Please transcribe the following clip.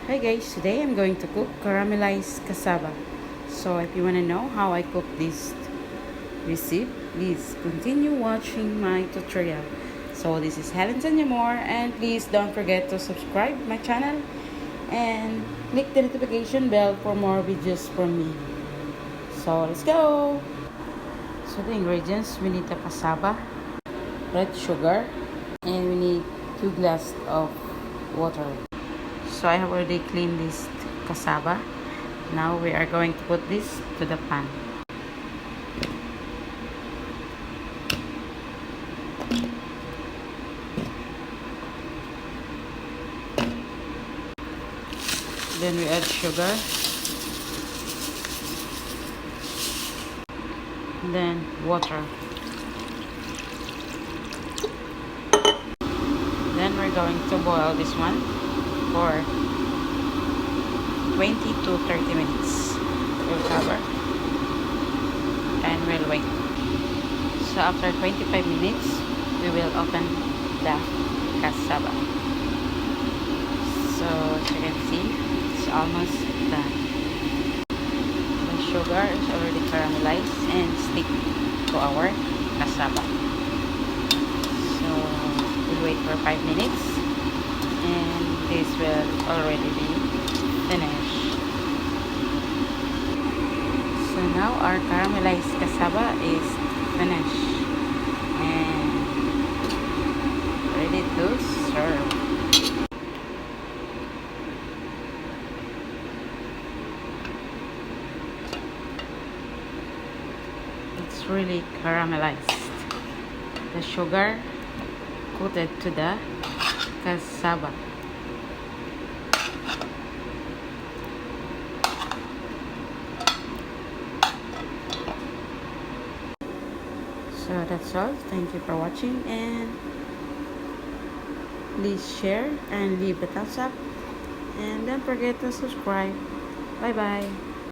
Hi guys, today I'm going to cook caramelized cassava. So if you want to know how I cook this recipe, please continue watching my tutorial. So this is Helen Sanyamor, and please don't forget to subscribe my channel and click the notification bell for more videos from me. So let's go! So the ingredients, we need the cassava, red sugar, and we need 2 glasses of water. So I have already cleaned this cassava. Now we are going to put this to the pan. Then we add sugar. Then water. Then we're going to boil this one for 20 to 30 minutes. We'll cover and we'll wait. So after 25 minutes, we will open the cassava. So as you can see, it's almost done. The sugar is already caramelized and stick to our cassava. So we'll wait for 5 minutes and this will already be finished. So now our caramelized cassava is finished and ready to serve. It's really caramelized. The sugar coated to the cassava. So that's all. Thank you for watching, and please share and leave a thumbs up, and don't forget to subscribe. Bye bye.